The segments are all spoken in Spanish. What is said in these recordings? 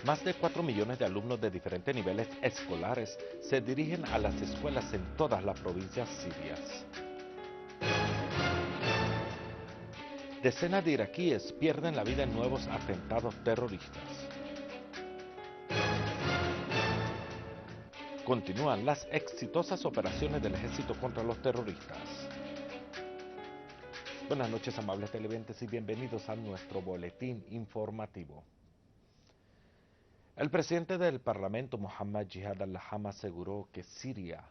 Más de 4 millones de alumnos de diferentes niveles escolares se dirigen a las escuelas en todas las provincias sirias. Decenas de iraquíes pierden la vida en nuevos atentados terroristas. Continúan las exitosas operaciones del ejército contra los terroristas. Buenas noches, amables televidentes, y bienvenidos a nuestro boletín informativo. El presidente del Parlamento, Mohammad Jihad al-Laham, aseguró que Siria,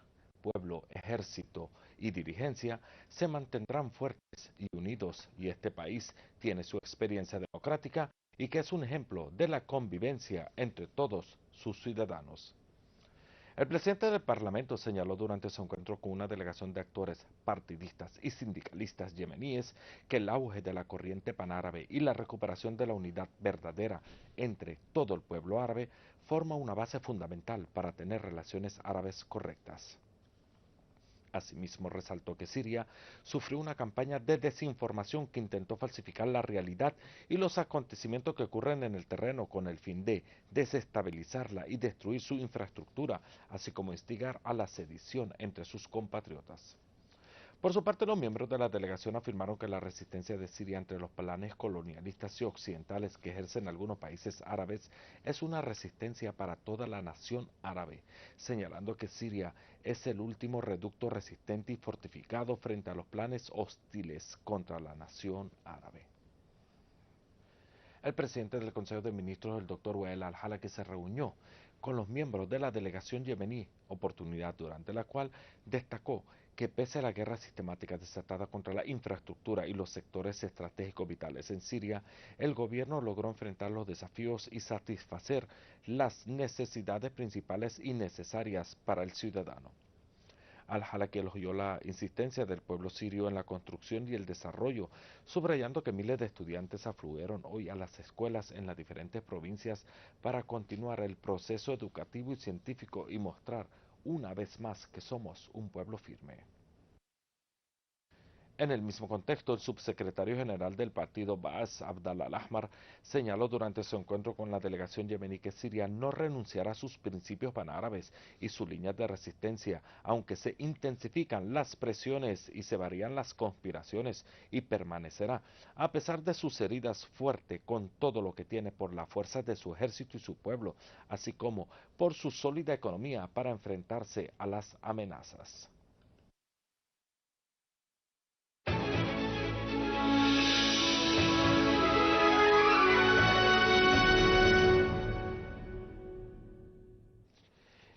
pueblo, ejército y dirigencia se mantendrán fuertes y unidos, y este país tiene su experiencia democrática y que es un ejemplo de la convivencia entre todos sus ciudadanos. El presidente del Parlamento señaló durante su encuentro con una delegación de actores partidistas y sindicalistas yemeníes que el auge de la corriente panárabe y la recuperación de la unidad verdadera entre todo el pueblo árabe forma una base fundamental para tener relaciones árabes correctas. Asimismo, resaltó que Siria sufrió una campaña de desinformación que intentó falsificar la realidad y los acontecimientos que ocurren en el terreno con el fin de desestabilizarla y destruir su infraestructura, así como instigar a la sedición entre sus compatriotas. Por su parte, los miembros de la delegación afirmaron que la resistencia de Siria entre los planes colonialistas y occidentales que ejercen algunos países árabes es una resistencia para toda la nación árabe, señalando que Siria es el último reducto resistente y fortificado frente a los planes hostiles contra la nación árabe. El presidente del Consejo de Ministros, el Dr. Wael al-Halaki, se reunió con los miembros de la delegación yemení, oportunidad durante la cual destacó que pese a la guerra sistemática desatada contra la infraestructura y los sectores estratégicos vitales en Siria, el gobierno logró enfrentar los desafíos y satisfacer las necesidades principales y necesarias para el ciudadano. Al-Halaki elogió la insistencia del pueblo sirio en la construcción y el desarrollo, subrayando que miles de estudiantes afluyeron hoy a las escuelas en las diferentes provincias para continuar el proceso educativo y científico y mostrar una vez más que somos un pueblo firme. En el mismo contexto, el subsecretario general del partido Baas Abdallah al-Ahmar señaló durante su encuentro con la delegación yemení que Siria no renunciará a sus principios panárabes y sus líneas de resistencia, aunque se intensifican las presiones y se varían las conspiraciones, y permanecerá, a pesar de sus heridas, fuerte con todo lo que tiene por la fuerza de su ejército y su pueblo, así como por su sólida economía para enfrentarse a las amenazas.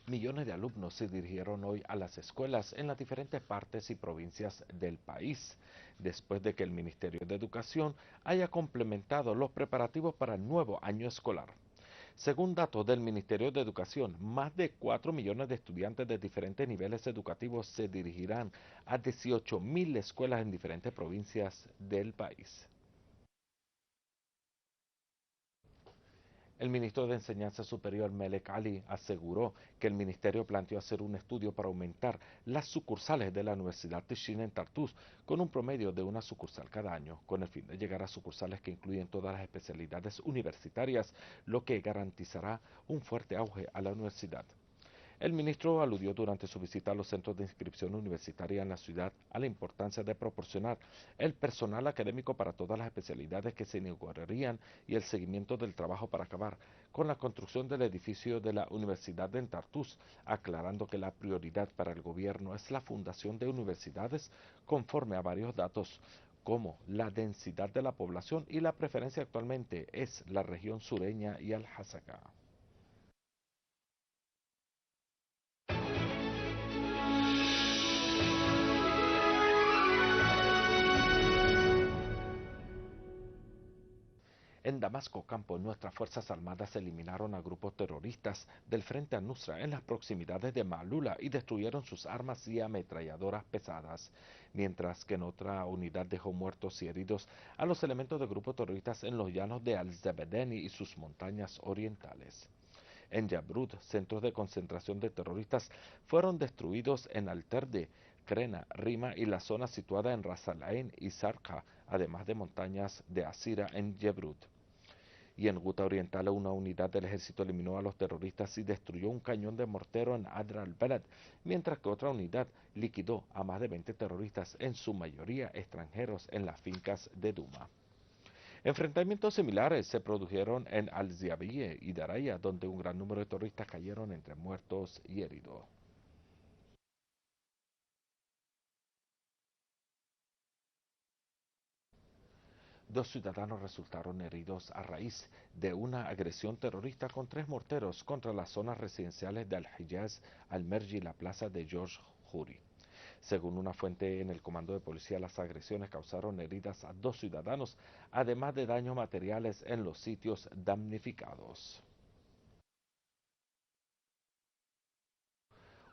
Millones de alumnos se dirigieron hoy a las escuelas en las diferentes partes y provincias del país, después de que el Ministerio de Educación haya complementado los preparativos para el nuevo año escolar. Según datos del Ministerio de Educación, más de 4 millones de estudiantes de diferentes niveles educativos se dirigirán a 18.000 escuelas en diferentes provincias del país. El ministro de Enseñanza Superior, Melek Ali, aseguró que el ministerio planteó hacer un estudio para aumentar las sucursales de la Universidad Tichin en Tartus con un promedio de una sucursal cada año, con el fin de llegar a sucursales que incluyen todas las especialidades universitarias, lo que garantizará un fuerte auge a la universidad. El ministro aludió durante su visita a los centros de inscripción universitaria en la ciudad a la importancia de proporcionar el personal académico para todas las especialidades que se inaugurarían y el seguimiento del trabajo para acabar con la construcción del edificio de la Universidad de Tartus, aclarando que la prioridad para el gobierno es la fundación de universidades conforme a varios datos como la densidad de la población y la preferencia actualmente es la región sureña y al Hasaka. En Damasco Campo, nuestras Fuerzas Armadas eliminaron a grupos terroristas del Frente al-Nusra en las proximidades de Malula y destruyeron sus armas y ametralladoras pesadas, mientras que en otra unidad dejó muertos y heridos a los elementos de grupos terroristas en los llanos de Al-Zabedeni y sus montañas orientales. En Yabrud, centros de concentración de terroristas fueron destruidos en Alterde, Krena, Rima y la zona situada en Ras Al Ain y Sarqa, además de montañas de Asira en Yabrud. Y en Guta Oriental, una unidad del ejército eliminó a los terroristas y destruyó un cañón de mortero en Adr al-Balad, mientras que otra unidad liquidó a más de 20 terroristas, en su mayoría extranjeros, en las fincas de Duma. Enfrentamientos similares se produjeron en Al-Ziabiye y Daraya, donde un gran número de terroristas cayeron entre muertos y heridos. Dos ciudadanos resultaron heridos a raíz de una agresión terrorista con 3 morteros contra las zonas residenciales de Al-Hijaz, Al-Merji y la plaza de George Jury. Según una fuente en el comando de policía, las agresiones causaron heridas a 2 ciudadanos, además de daños materiales en los sitios damnificados.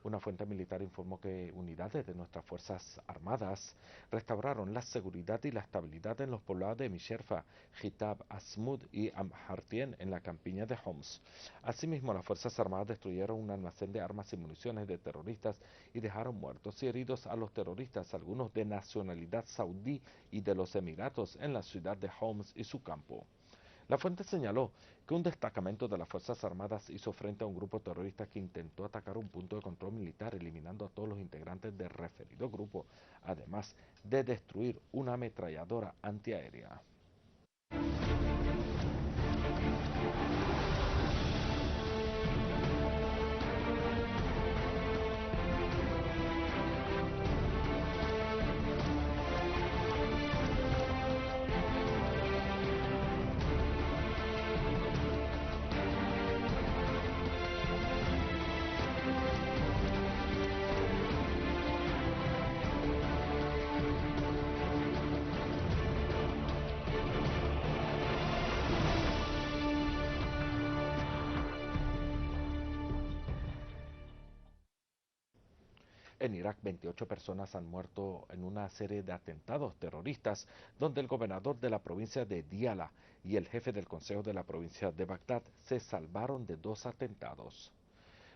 Una fuente militar informó que unidades de nuestras Fuerzas Armadas restauraron la seguridad y la estabilidad en los poblados de Misherfa, Jitab, Asmud y Amhartien en la campiña de Homs. Asimismo, las Fuerzas Armadas destruyeron un almacén de armas y municiones de terroristas y dejaron muertos y heridos a los terroristas, algunos de nacionalidad saudí y de los Emiratos, en la ciudad de Homs y su campo. La fuente señaló que un destacamento de las Fuerzas Armadas hizo frente a un grupo terrorista que intentó atacar un punto de control militar, eliminando a todos los integrantes del referido grupo, además de destruir una ametralladora antiaérea. En Irak, 28 personas han muerto en una serie de atentados terroristas, donde el gobernador de la provincia de Diyala y el jefe del consejo de la provincia de Bagdad se salvaron de 2 atentados.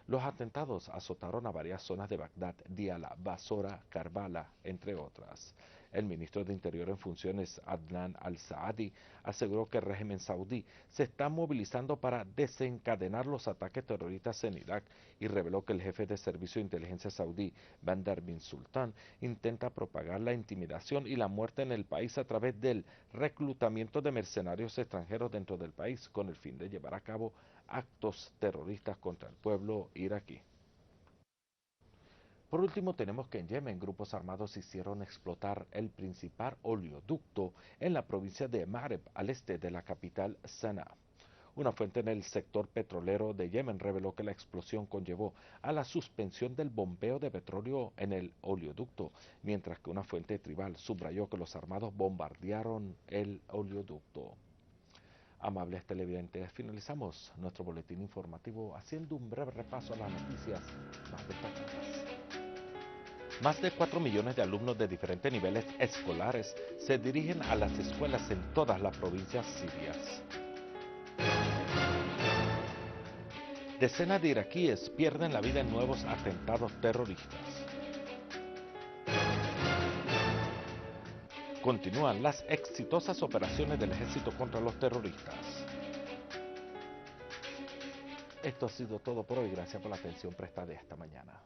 Los atentados azotaron a varias zonas de Bagdad, Diyala, Basora, Karbala, entre otras. El ministro de Interior en funciones, Adnan al-Saadi, aseguró que el régimen saudí se está movilizando para desencadenar los ataques terroristas en Irak y reveló que el jefe de servicio de inteligencia saudí, Bandar bin Sultan, intenta propagar la intimidación y la muerte en el país a través del reclutamiento de mercenarios extranjeros dentro del país, con el fin de llevar a cabo actos terroristas contra el pueblo iraquí. Por último, tenemos que en Yemen grupos armados hicieron explotar el principal oleoducto en la provincia de Mareb, al este de la capital Sanaa. Una fuente en el sector petrolero de Yemen reveló que la explosión conllevó a la suspensión del bombeo de petróleo en el oleoducto, mientras que una fuente tribal subrayó que los armados bombardearon el oleoducto. Amables televidentes, finalizamos nuestro boletín informativo haciendo un breve repaso a las noticias más destacadas. Más de 4 millones de alumnos de diferentes niveles escolares se dirigen a las escuelas en todas las provincias sirias. Decenas de iraquíes pierden la vida en nuevos atentados terroristas. Continúan las exitosas operaciones del ejército contra los terroristas. Esto ha sido todo por hoy. Gracias por la atención prestada esta mañana.